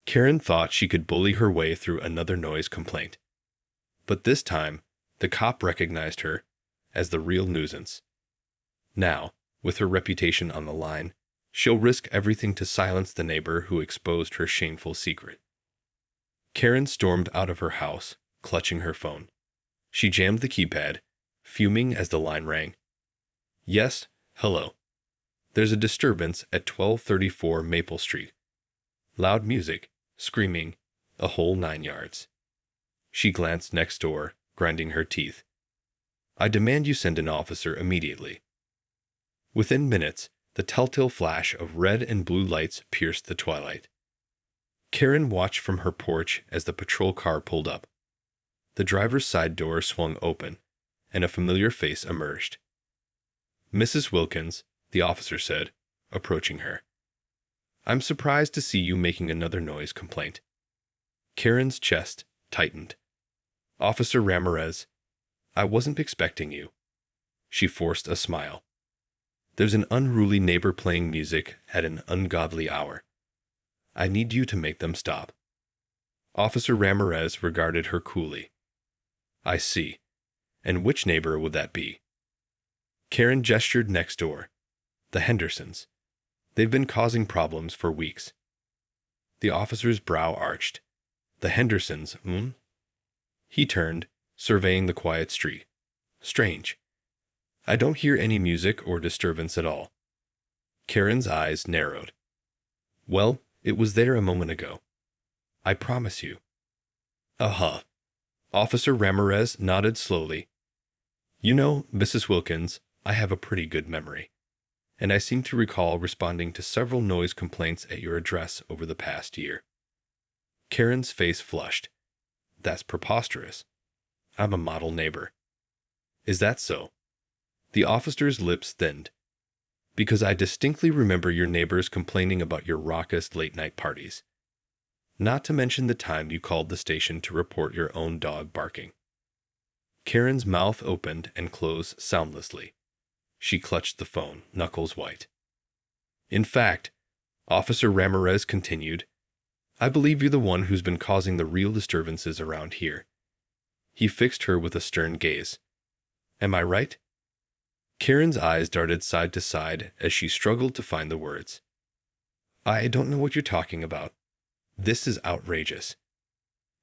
Karen thought she could bully her way through another noise complaint. But this time, the cop recognized her as the real nuisance. Now, with her reputation on the line, she'll risk everything to silence the neighbor who exposed her shameful secret. Karen stormed out of her house, clutching her phone. She jammed the keypad, fuming as the line rang. Yes, hello. There's a disturbance at 1234 Maple Street. Loud music, screaming, a whole 9 yards. She glanced next door, grinding her teeth. I demand you send an officer immediately. Within minutes, the telltale flash of red and blue lights pierced the twilight. Karen watched from her porch as the patrol car pulled up. The driver's side door swung open, and a familiar face emerged. Mrs. Wilkins, the officer said, approaching her. I'm surprised to see you making another noise complaint. Karen's chest tightened. Officer Ramirez, I wasn't expecting you. She forced a smile. There's an unruly neighbor playing music at an ungodly hour. I need you to make them stop. Officer Ramirez regarded her coolly. I see. And which neighbor would that be? Karen gestured next door. The Hendersons. They've been causing problems for weeks. The officer's brow arched. The Hendersons, He turned, surveying the quiet street. Strange. I don't hear any music or disturbance at all. Karen's eyes narrowed. Well, it was there a moment ago. I promise you. Uh-huh. Officer Ramirez nodded slowly. You know, Mrs. Wilkins, I have a pretty good memory, and I seem to recall responding to several noise complaints at your address over the past year. Karen's face flushed. That's preposterous. I'm a model neighbor. Is that so? The officer's lips thinned. Because I distinctly remember your neighbors complaining about your raucous late-night parties. Not to mention the time you called the station to report your own dog barking. Karen's mouth opened and closed soundlessly. She clutched the phone, knuckles white. In fact, Officer Ramirez continued, I believe you're the one who's been causing the real disturbances around here. He fixed her with a stern gaze. Am I right? Karen's eyes darted side to side as she struggled to find the words. I don't know what you're talking about. This is outrageous.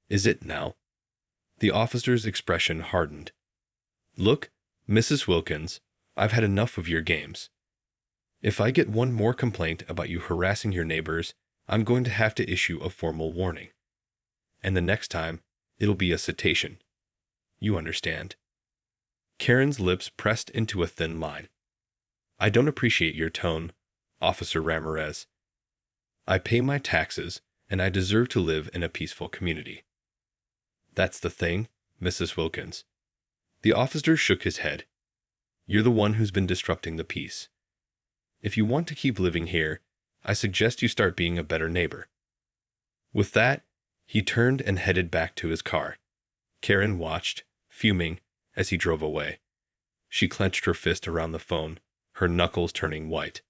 Is it now? The officer's expression hardened. Look, Mrs. Wilkins, I've had enough of your games. If I get one more complaint about you harassing your neighbors, I'm going to have to issue a formal warning. And the next time, it'll be a citation. You understand? Karen's lips pressed into a thin line. I don't appreciate your tone, Officer Ramirez. I pay my taxes, and I deserve to live in a peaceful community. That's the thing, Mrs. Wilkins. The officer shook his head. You're the one who's been disrupting the peace. If you want to keep living here, I suggest you start being a better neighbor. With that, he turned and headed back to his car. Karen watched, fuming, as he drove away. She clenched her fist around the phone, her knuckles turning white.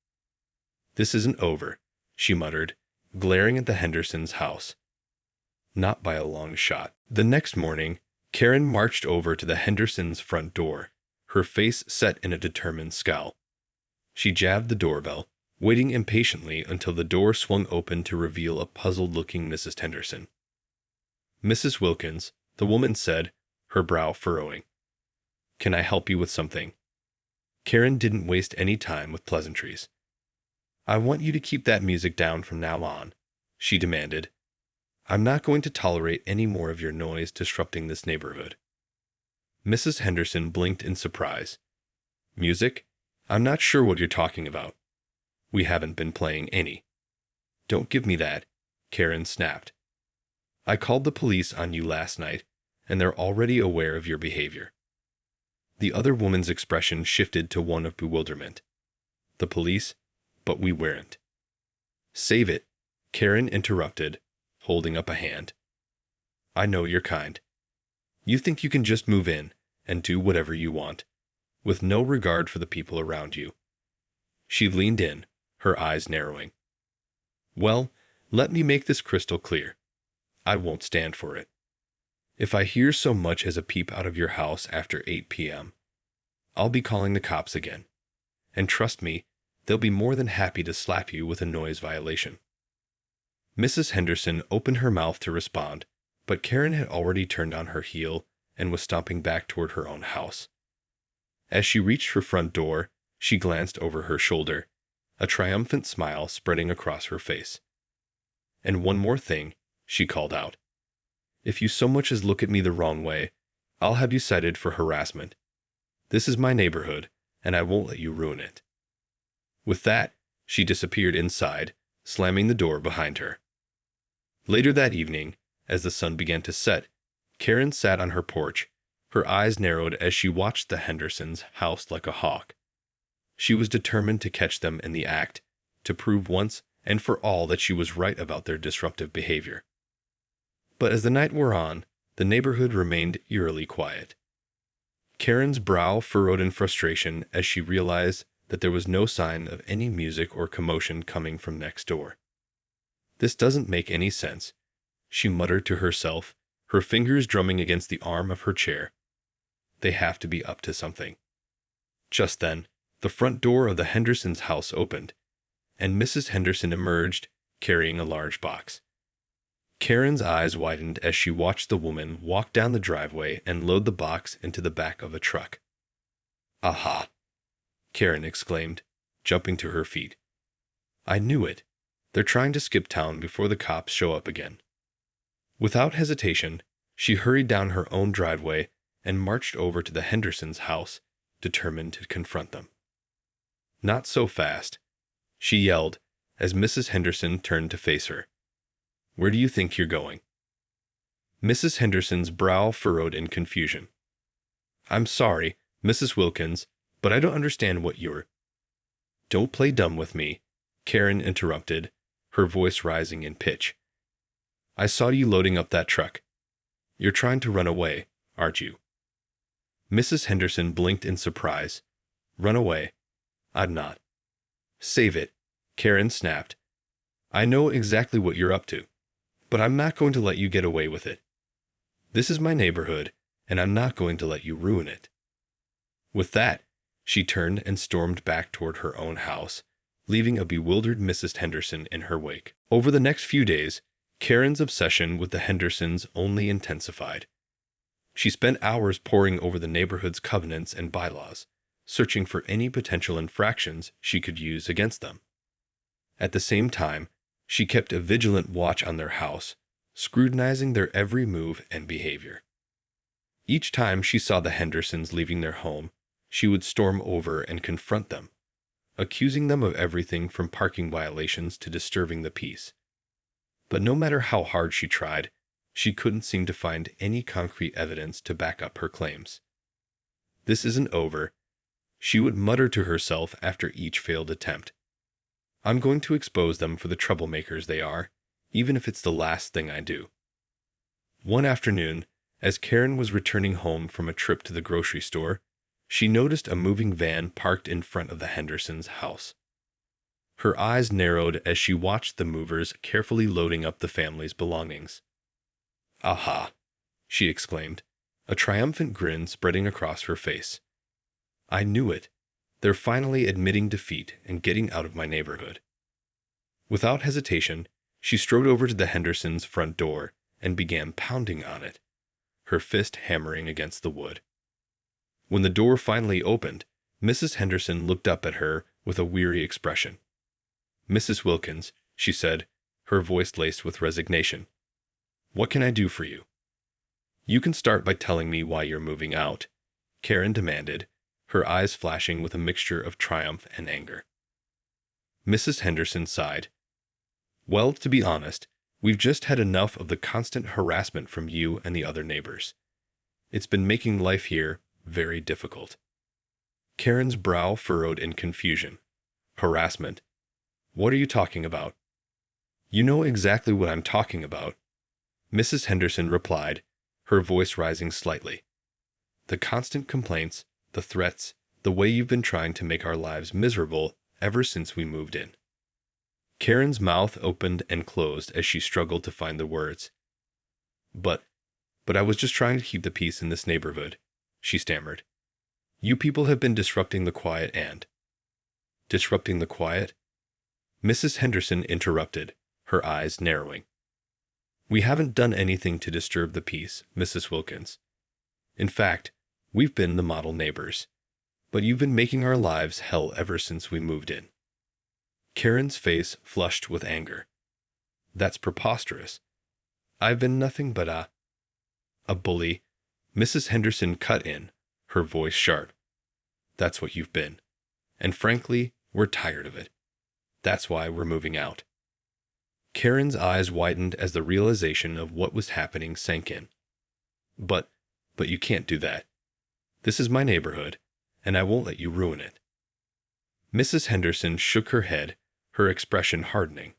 This isn't over, she muttered, glaring at the Hendersons' house. Not by a long shot. The next morning, Karen marched over to the Hendersons' front door, her face set in a determined scowl. She jabbed the doorbell, waiting impatiently until the door swung open to reveal a puzzled-looking Mrs. Henderson. Mrs. Wilkins, the woman said, her brow furrowing. Can I help you with something? Karen didn't waste any time with pleasantries. I want you to keep that music down from now on, she demanded. I'm not going to tolerate any more of your noise disrupting this neighborhood. Mrs. Henderson blinked in surprise. Music? I'm not sure what you're talking about. We haven't been playing any. Don't give me that, Karen snapped. I called the police on you last night, and they're already aware of your behavior. The other woman's expression shifted to one of bewilderment. The police? But we weren't. Save it, Karen interrupted, holding up a hand. I know your kind. You think you can just move in and do whatever you want, with no regard for the people around you. She leaned in, her eyes narrowing. Well, Let me make this crystal clear. I won't stand for it. If I hear so much as a peep out of your house after 8 p.m., I'll be calling the cops again. And trust me, they'll be more than happy to slap you with a noise violation. Mrs. Henderson opened her mouth to respond, but Karen had already turned on her heel and was stomping back toward her own house. As she reached her front door, she glanced over her shoulder, a triumphant smile spreading across her face. And one more thing, she called out. If you so much as look at me the wrong way, I'll have you cited for harassment. This is my neighborhood, and I won't let you ruin it. With that, she disappeared inside, slamming the door behind her. Later that evening, as the sun began to set, Karen sat on her porch, her eyes narrowed as she watched the Hendersons house like a hawk. She was determined to catch them in the act, to prove once and for all that she was right about their disruptive behavior. But as the night wore on, the neighborhood remained eerily quiet. Karen's brow furrowed in frustration as she realized that there was no sign of any music or commotion coming from next door. This doesn't make any sense, she muttered to herself, her fingers drumming against the arm of her chair. They have to be up to something. Just then, the front door of the Hendersons' house opened, and Mrs. Henderson emerged, carrying a large box. Karen's eyes widened as she watched the woman walk down the driveway and load the box into the back of a truck. Aha! Karen exclaimed, jumping to her feet. I knew it. They're trying to skip town before the cops show up again. Without hesitation, she hurried down her own driveway and marched over to the Hendersons' house, determined to confront them. Not so fast, she yelled as Mrs. Henderson turned to face her. Where do you think you're going? Mrs. Henderson's brow furrowed in confusion. I'm sorry, Mrs. Wilkins, but I don't understand what you're... Don't play dumb with me, Karen interrupted, her voice rising in pitch. I saw you loading up that truck. You're trying to run away, aren't you? Mrs. Henderson blinked in surprise. Run away? I'm not. Save it, Karen snapped. I know exactly what you're up to, but I'm not going to let you get away with it. This is my neighborhood, and I'm not going to let you ruin it. With that, she turned and stormed back toward her own house, leaving a bewildered Mrs. Henderson in her wake. Over the next few days, Karen's obsession with the Hendersons only intensified. She spent hours poring over the neighborhood's covenants and bylaws, searching for any potential infractions she could use against them. At the same time, she kept a vigilant watch on their house, scrutinizing their every move and behavior. Each time she saw the Hendersons leaving their home, she would storm over and confront them, accusing them of everything from parking violations to disturbing the peace. But no matter how hard she tried, she couldn't seem to find any concrete evidence to back up her claims. This isn't over, she would mutter to herself after each failed attempt. I'm going to expose them for the troublemakers they are, even if it's the last thing I do. One afternoon, as Karen was returning home from a trip to the grocery store, she noticed a moving van parked in front of the Hendersons' house. Her eyes narrowed as she watched the movers carefully loading up the family's belongings. Aha! She exclaimed, a triumphant grin spreading across her face. I knew it. They're finally admitting defeat and getting out of my neighborhood. Without hesitation, she strode over to the Hendersons' front door and began pounding on it, her fist hammering against the wood. When the door finally opened, Mrs. Henderson looked up at her with a weary expression. Mrs. Wilkins, she said, her voice laced with resignation. What can I do for you? You can start by telling me why you're moving out, Karen demanded, her eyes flashing with a mixture of triumph and anger. Mrs. Henderson sighed. Well, to be honest, we've just had enough of the constant harassment from you and the other neighbors. It's been making life here very difficult. Karen's brow furrowed in confusion. Harassment? What are you talking about? You know exactly what I'm talking about, Mrs. Henderson replied, her voice rising slightly. The constant complaints, the threats, the way you've been trying to make our lives miserable ever since we moved in. Karen's mouth opened and closed as she struggled to find the words. But I was just trying to keep the peace in this neighborhood, she stammered. You people have been disrupting the quiet and... Disrupting the quiet? Mrs. Henderson interrupted, her eyes narrowing. We haven't done anything to disturb the peace, Mrs. Wilkins. In fact, we've been the model neighbors. But you've been making our lives hell ever since we moved in. Karen's face flushed with anger. That's preposterous. I've been nothing but a bully. Mrs. Henderson cut in, her voice sharp. That's what you've been. And frankly, we're tired of it. That's why we're moving out. Karen's eyes widened as the realization of what was happening sank in. But you can't do that. This is my neighborhood, and I won't let you ruin it. Mrs. Henderson shook her head, her expression hardening.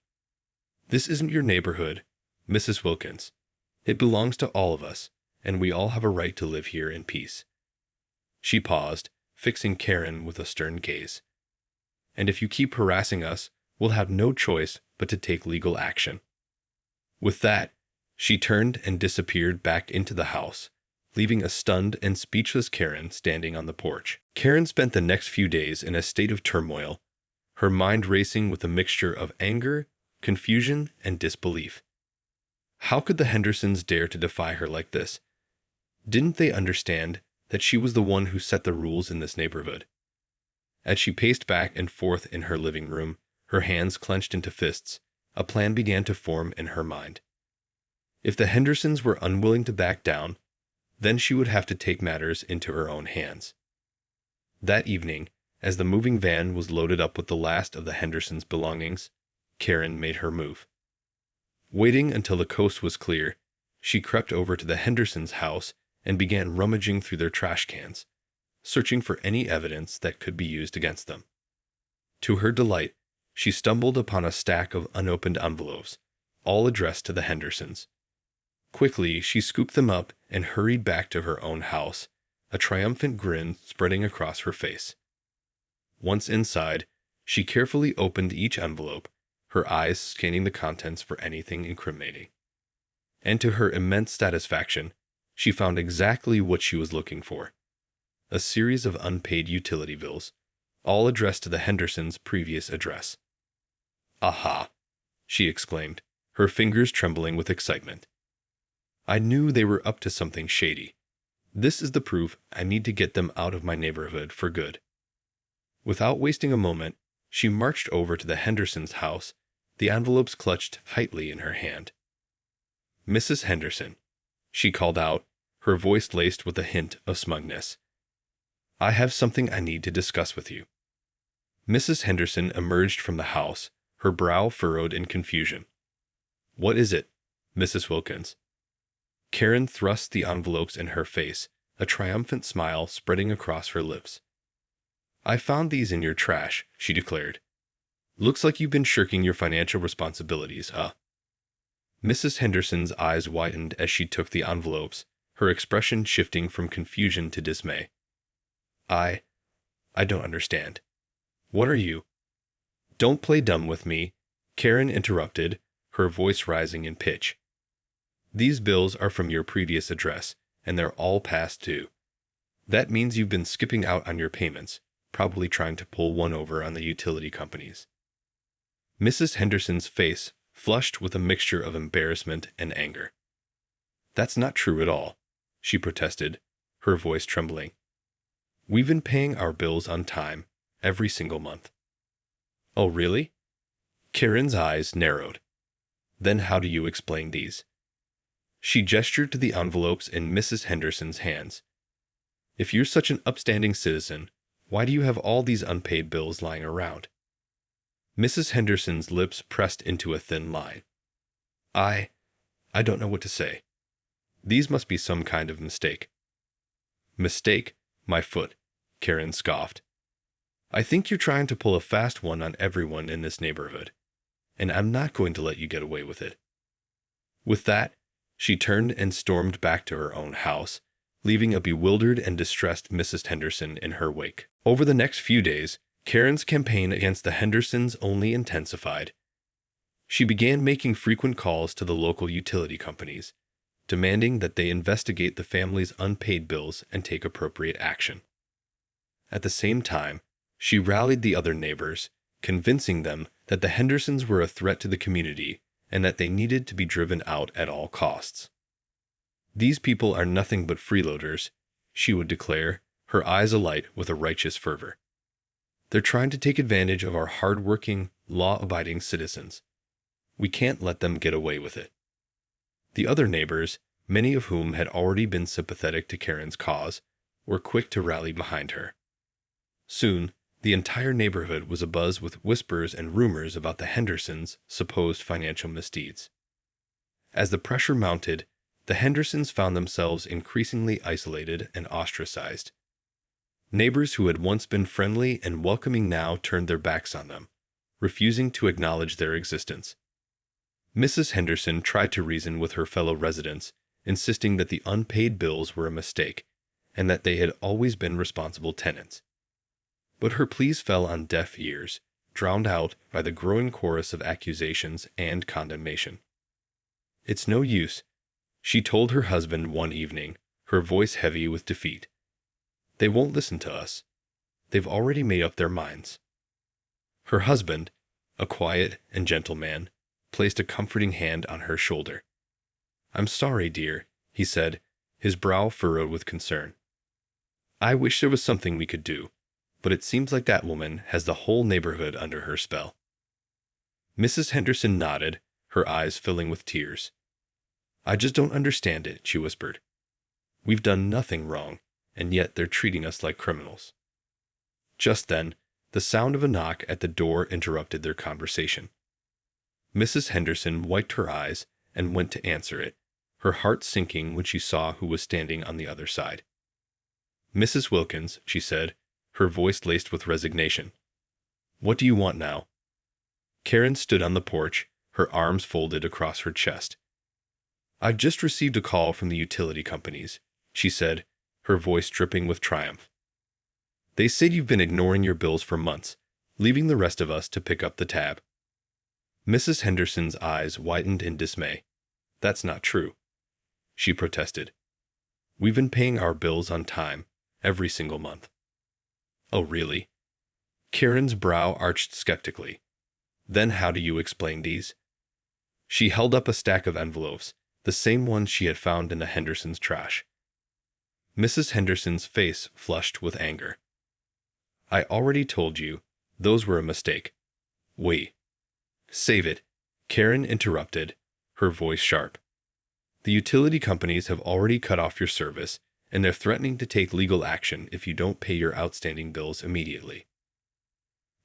This isn't your neighborhood, Mrs. Wilkins. It belongs to all of us, and we all have a right to live here in peace. She paused, fixing Karen with a stern gaze. And if you keep harassing us, we'll have no choice but to take legal action. With that, she turned and disappeared back into the house, leaving a stunned and speechless Karen standing on the porch. Karen spent the next few days in a state of turmoil, her mind racing with a mixture of anger, confusion, and disbelief. How could the Hendersons dare to defy her like this? Didn't they understand that she was the one who set the rules in this neighborhood? As she paced back and forth in her living room, her hands clenched into fists, a plan began to form in her mind. If the Hendersons were unwilling to back down, then she would have to take matters into her own hands. That evening, as the moving van was loaded up with the last of the Hendersons' belongings, Karen made her move. Waiting until the coast was clear, she crept over to the Hendersons' house and began rummaging through their trash cans, searching for any evidence that could be used against them. To her delight, she stumbled upon a stack of unopened envelopes, all addressed to the Hendersons. Quickly, she scooped them up and hurried back to her own house, a triumphant grin spreading across her face. Once inside, she carefully opened each envelope, her eyes scanning the contents for anything incriminating. And to her immense satisfaction, she found exactly what she was looking for. A series of unpaid utility bills, all addressed to the Hendersons' previous address. Aha! She exclaimed, her fingers trembling with excitement. I knew they were up to something shady. This is the proof I need to get them out of my neighborhood for good. Without wasting a moment, she marched over to the Hendersons' house, the envelopes clutched tightly in her hand. Mrs. Henderson, she called out, her voice laced with a hint of smugness. I have something I need to discuss with you. Mrs. Henderson emerged from the house, her brow furrowed in confusion. What is it, Mrs. Wilkins? Karen thrust the envelopes in her face, a triumphant smile spreading across her lips. I found these in your trash, she declared. Looks like you've been shirking your financial responsibilities, huh? Mrs. Henderson's eyes widened as she took the envelopes, her expression shifting from confusion to dismay. I don't understand. What are you? Don't play dumb with me, Karen interrupted, her voice rising in pitch. These bills are from your previous address, and they're all past due. That means you've been skipping out on your payments, probably trying to pull one over on the utility companies. Mrs. Henderson's face flushed with a mixture of embarrassment and anger. That's not true at all, she protested, her voice trembling. We've been paying our bills on time, every single month. Oh, really? Karen's eyes narrowed. Then how do you explain these? She gestured to the envelopes in Mrs. Henderson's hands. If you're such an upstanding citizen, why do you have all these unpaid bills lying around? Mrs. Henderson's lips pressed into a thin line. I don't know what to say. These must be some kind of mistake. Mistake? My foot, Karen scoffed. I think you're trying to pull a fast one on everyone in this neighborhood, and I'm not going to let you get away with it. With that, she turned and stormed back to her own house, leaving a bewildered and distressed Mrs. Henderson in her wake. Over the next few days, Karen's campaign against the Hendersons only intensified. She began making frequent calls to the local utility companies, demanding that they investigate the family's unpaid bills and take appropriate action. At the same time, she rallied the other neighbors, convincing them that the Hendersons were a threat to the community and that they needed to be driven out at all costs. "These people are nothing but freeloaders," she would declare, her eyes alight with a righteous fervor. "They're trying to take advantage of our hard-working, law-abiding citizens. We can't let them get away with it." The other neighbors, many of whom had already been sympathetic to Karen's cause, were quick to rally behind her. Soon, the entire neighborhood was abuzz with whispers and rumors about the Hendersons' supposed financial misdeeds. As the pressure mounted, the Hendersons found themselves increasingly isolated and ostracized. Neighbors who had once been friendly and welcoming now turned their backs on them, refusing to acknowledge their existence. Mrs. Henderson tried to reason with her fellow residents, insisting that the unpaid bills were a mistake and that they had always been responsible tenants. But her pleas fell on deaf ears, drowned out by the growing chorus of accusations and condemnation. "It's no use," she told her husband one evening, her voice heavy with defeat. "They won't listen to us. They've already made up their minds." Her husband, a quiet and gentle man, placed a comforting hand on her shoulder. "I'm sorry, dear," he said, his brow furrowed with concern. "I wish there was something we could do, but it seems like that woman has the whole neighborhood under her spell." Mrs. Henderson nodded, her eyes filling with tears. "I just don't understand it," she whispered. "We've done nothing wrong, and yet they're treating us like criminals." Just then, the sound of a knock at the door interrupted their conversation. Mrs. Henderson wiped her eyes and went to answer it, her heart sinking when she saw who was standing on the other side. "Mrs. Wilkins," she said, her voice laced with resignation. "What do you want now?" Karen stood on the porch, her arms folded across her chest. "I've just received a call from the utility companies," she said, her voice dripping with triumph. "They said you've been ignoring your bills for months, leaving the rest of us to pick up the tab." Mrs. Henderson's eyes widened in dismay. "That's not true," she protested. "We've been paying our bills on time, every single month." "Oh, really?" Karen's brow arched skeptically. "Then how do you explain these?" She held up a stack of envelopes, the same ones she had found in the Hendersons' trash. Mrs. Henderson's face flushed with anger. "I already told you, those were a mistake." "Wait. Save it," Karen interrupted, her voice sharp. "The utility companies have already cut off your service, and they're threatening to take legal action if you don't pay your outstanding bills immediately."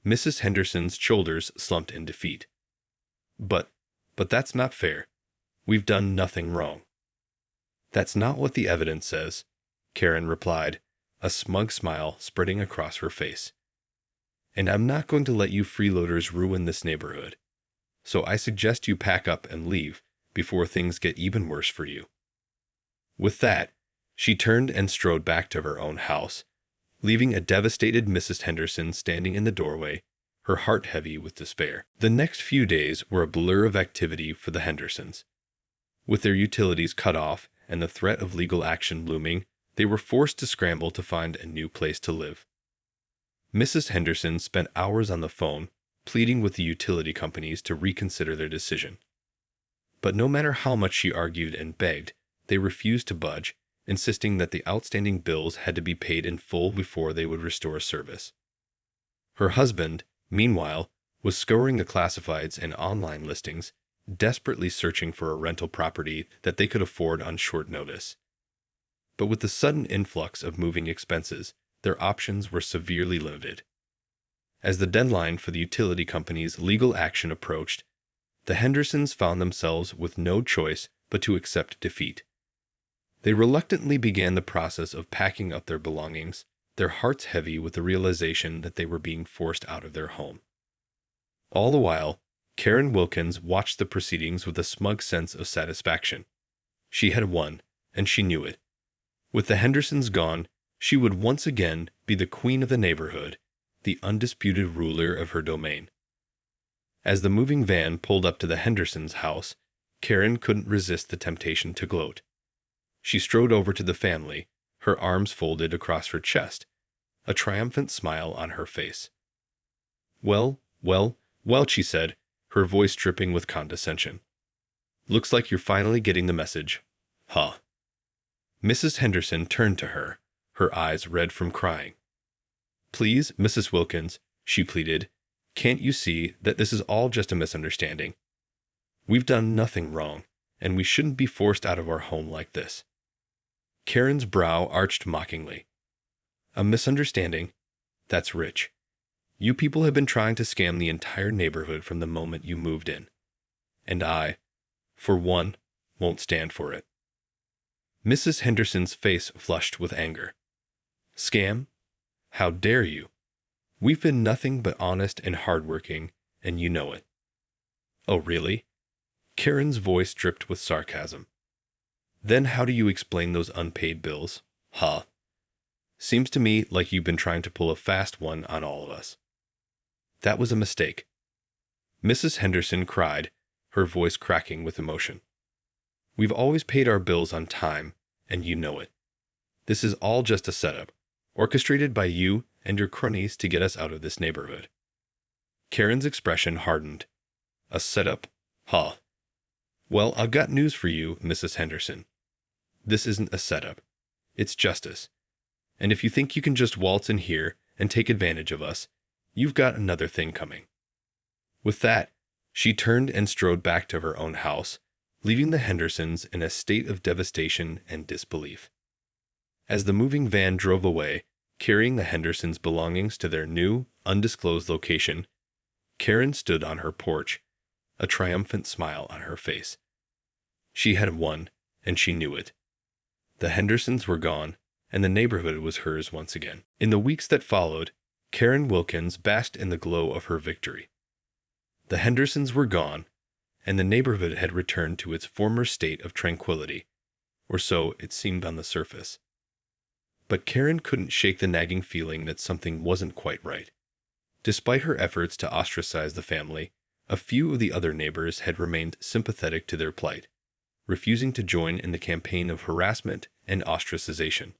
Mrs. Henderson's shoulders slumped in defeat. But that's not fair. We've done nothing wrong." "That's not what the evidence says," Karen replied, a smug smile spreading across her face. "And I'm not going to let you freeloaders ruin this neighborhood. So I suggest you pack up and leave before things get even worse for you." With that, she turned and strode back to her own house, leaving a devastated Mrs. Henderson standing in the doorway, her heart heavy with despair. The next few days were a blur of activity for the Hendersons. With their utilities cut off and the threat of legal action looming, they were forced to scramble to find a new place to live. Mrs. Henderson spent hours on the phone, pleading with the utility companies to reconsider their decision. But no matter how much she argued and begged, they refused to budge, insisting that the outstanding bills had to be paid in full before they would restore service. Her husband, meanwhile, was scouring the classifieds and online listings, desperately searching for a rental property that they could afford on short notice. But with the sudden influx of moving expenses, their options were severely limited. As the deadline for the utility company's legal action approached, the Hendersons found themselves with no choice but to accept defeat. They reluctantly began the process of packing up their belongings, their hearts heavy with the realization that they were being forced out of their home. All the while, Karen Wilkins watched the proceedings with a smug sense of satisfaction. She had won, and she knew it. With the Hendersons gone, she would once again be the queen of the neighborhood, the undisputed ruler of her domain. As the moving van pulled up to the Hendersons' house, Karen couldn't resist the temptation to gloat. She strode over to the family, her arms folded across her chest, a triumphant smile on her face. "Well, well, well," she said, her voice dripping with condescension. "Looks like you're finally getting the message. Huh." Mrs. Henderson turned to her, her eyes red from crying. "Please, Mrs. Wilkins," she pleaded, "can't you see that this is all just a misunderstanding? We've done nothing wrong, and we shouldn't be forced out of our home like this." Karen's brow arched mockingly. "A misunderstanding? That's rich. You people have been trying to scam the entire neighborhood from the moment you moved in. And I, for one, won't stand for it." Mrs. Henderson's face flushed with anger. "Scam? How dare you? We've been nothing but honest and hardworking, and you know it." "Oh, really?" Karen's voice dripped with sarcasm. "Then how do you explain those unpaid bills? Huh? Seems to me like you've been trying to pull a fast one on all of us." "That was a mistake." Mrs. Henderson cried, her voice cracking with emotion. "We've always paid our bills on time, and you know it. This is all just a setup, orchestrated by you and your cronies to get us out of this neighborhood." Karen's expression hardened. "A setup? Huh. Well, I've got news for you, Mrs. Henderson. This isn't a setup. It's justice. And if you think you can just waltz in here and take advantage of us, you've got another thing coming." With that, she turned and strode back to her own house, leaving the Hendersons in a state of devastation and disbelief. As the moving van drove away, carrying the Hendersons' belongings to their new, undisclosed location, Karen stood on her porch, a triumphant smile on her face. She had won, and she knew it. The Hendersons were gone, and the neighborhood was hers once again. In the weeks that followed, Karen Wilkins basked in the glow of her victory. The Hendersons were gone, and the neighborhood had returned to its former state of tranquility, or so it seemed on the surface. But Karen couldn't shake the nagging feeling that something wasn't quite right. Despite her efforts to ostracize the family, a few of the other neighbors had remained sympathetic to their plight, refusing to join in the campaign of harassment and ostracization.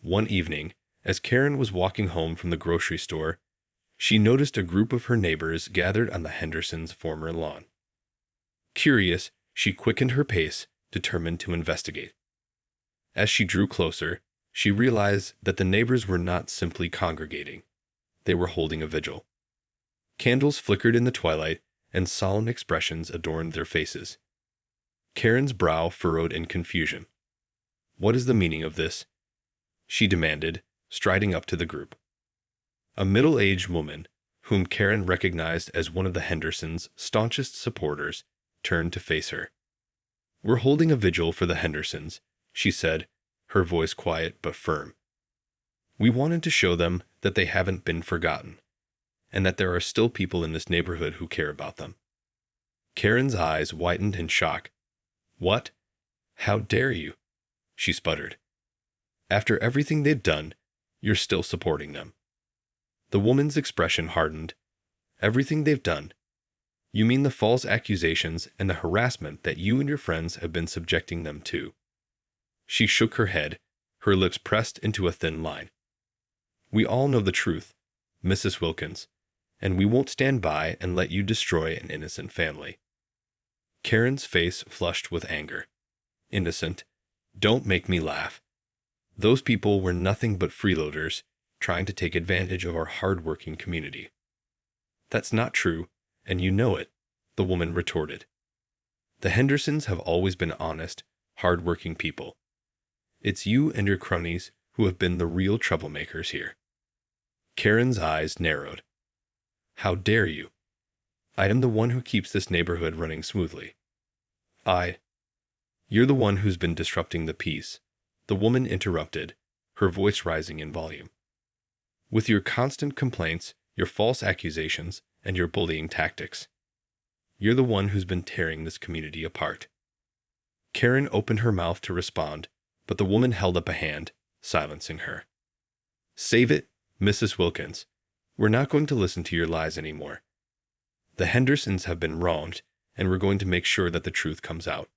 One evening, as Karen was walking home from the grocery store, she noticed a group of her neighbors gathered on the Hendersons' former lawn. Curious, she quickened her pace, determined to investigate. As she drew closer, she realized that the neighbors were not simply congregating. They were holding a vigil. Candles flickered in the twilight, and solemn expressions adorned their faces. Karen's brow furrowed in confusion. "What is the meaning of this?" she demanded, striding up to the group. A middle-aged woman, whom Karen recognized as one of the Hendersons' staunchest supporters, turned to face her. "We're holding a vigil for the Hendersons," she said, her voice quiet but firm. "We wanted to show them that they haven't been forgotten, and that there are still people in this neighborhood who care about them." Karen's eyes widened in shock. "What? How dare you?" she sputtered. "After everything they've done, you're still supporting them." The woman's expression hardened. "Everything they've done? You mean the false accusations and the harassment that you and your friends have been subjecting them to?" She shook her head, her lips pressed into a thin line. "We all know the truth, Mrs. Wilkins, and we won't stand by and let you destroy an innocent family." Karen's face flushed with anger. "Innocent? Don't make me laugh. Those people were nothing but freeloaders trying to take advantage of our hard-working community." "That's not true, and you know it," the woman retorted. "The Hendersons have always been honest, hard-working people. It's you and your cronies who have been the real troublemakers here." Karen's eyes narrowed. "How dare you? I am the one who keeps this neighborhood running smoothly." "You're the one who's been disrupting the peace," the woman interrupted, her voice rising in volume. "With your constant complaints, your false accusations, and your bullying tactics. You're the one who's been tearing this community apart." Karen opened her mouth to respond, but the woman held up a hand, silencing her. "Save it, Mrs. Wilkins. We're not going to listen to your lies anymore. The Hendersons have been wronged, and we're going to make sure that the truth comes out."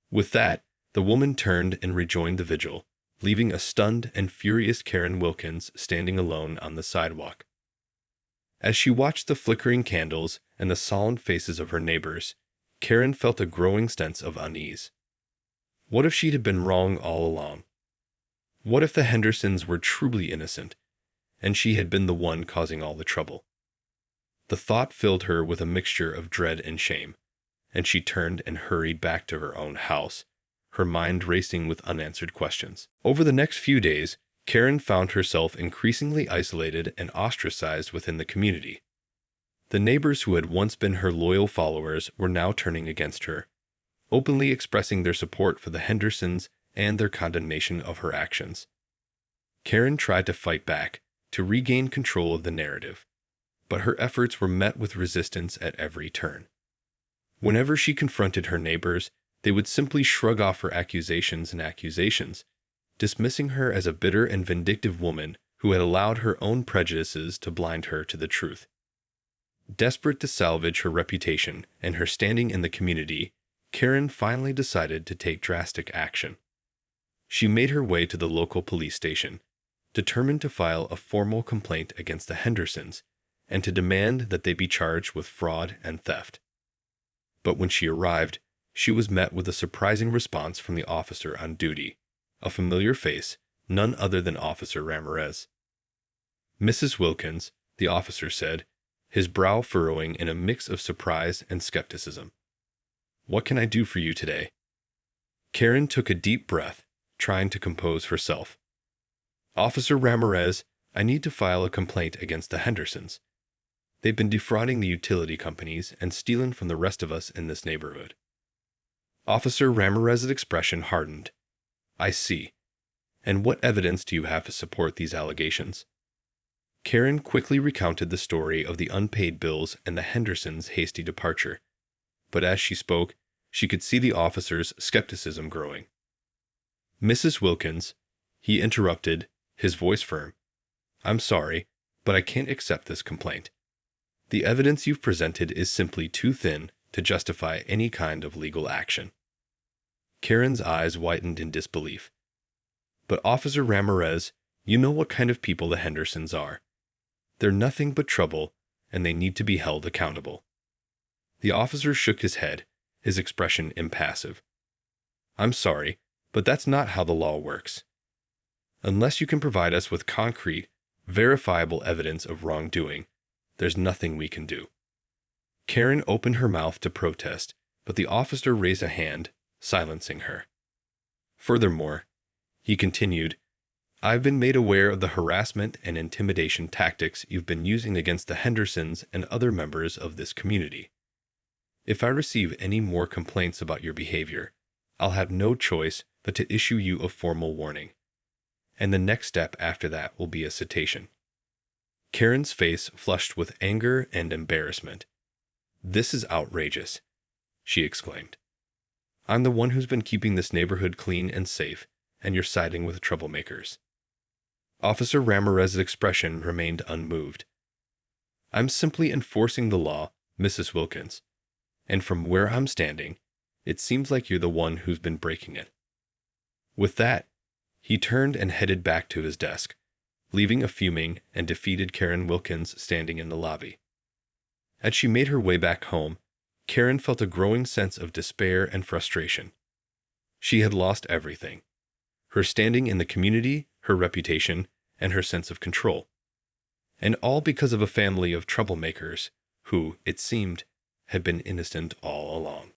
With that, the woman turned and rejoined the vigil, leaving a stunned and furious Karen Wilkins standing alone on the sidewalk. As she watched the flickering candles and the solemn faces of her neighbors, Karen felt a growing sense of unease. What if she had been wrong all along? What if the Hendersons were truly innocent, and she had been the one causing all the trouble? The thought filled her with a mixture of dread and shame, and she turned and hurried back to her own house, her mind racing with unanswered questions. Over the next few days, Karen found herself increasingly isolated and ostracized within the community. The neighbors who had once been her loyal followers were now turning against her, openly expressing their support for the Hendersons and their condemnation of her actions. Karen tried to fight back, to regain control of the narrative, but her efforts were met with resistance at every turn. Whenever she confronted her neighbors, they would simply shrug off her accusations, dismissing her as a bitter and vindictive woman who had allowed her own prejudices to blind her to the truth. Desperate to salvage her reputation and her standing in the community, Karen finally decided to take drastic action. She made her way to the local police station, determined to file a formal complaint against the Hendersons and to demand that they be charged with fraud and theft. But when she arrived, she was met with a surprising response from the officer on duty, a familiar face, none other than Officer Ramirez. "Mrs. Wilkins," the officer said, his brow furrowing in a mix of surprise and skepticism. "What can I do for you today?" Karen took a deep breath, trying to compose herself. "Officer Ramirez, I need to file a complaint against the Hendersons. They've been defrauding the utility companies and stealing from the rest of us in this neighborhood." Officer Ramirez's expression hardened. "I see. And what evidence do you have to support these allegations?" Karen quickly recounted the story of the unpaid bills and the Hendersons' hasty departure. But as she spoke, she could see the officer's skepticism growing. "Mrs. Wilkins," he interrupted, his voice firm, "I'm sorry, but I can't accept this complaint. The evidence you've presented is simply too thin to justify any kind of legal action." Karen's eyes widened in disbelief. "But Officer Ramirez, you know what kind of people the Hendersons are. They're nothing but trouble, and they need to be held accountable." The officer shook his head, his expression impassive. "I'm sorry, but that's not how the law works. Unless you can provide us with concrete, verifiable evidence of wrongdoing, there's nothing we can do." Karen opened her mouth to protest, but the officer raised a hand, silencing her. "Furthermore," he continued, "I've been made aware of the harassment and intimidation tactics you've been using against the Hendersons and other members of this community. If I receive any more complaints about your behavior, I'll have no choice but to issue you a formal warning. And the next step after that will be a citation." Karen's face flushed with anger and embarrassment. "This is outrageous," she exclaimed. "I'm the one who's been keeping this neighborhood clean and safe, and you're siding with troublemakers." Officer Ramirez's expression remained unmoved. "I'm simply enforcing the law, Mrs. Wilkins, and from where I'm standing, it seems like you're the one who's been breaking it." With that, he turned and headed back to his desk, leaving a fuming and defeated Karen Wilkins standing in the lobby. As she made her way back home, Karen felt a growing sense of despair and frustration. She had lost everything: her standing in the community, her reputation, and her sense of control. And all because of a family of troublemakers who, it seemed, had been innocent all along.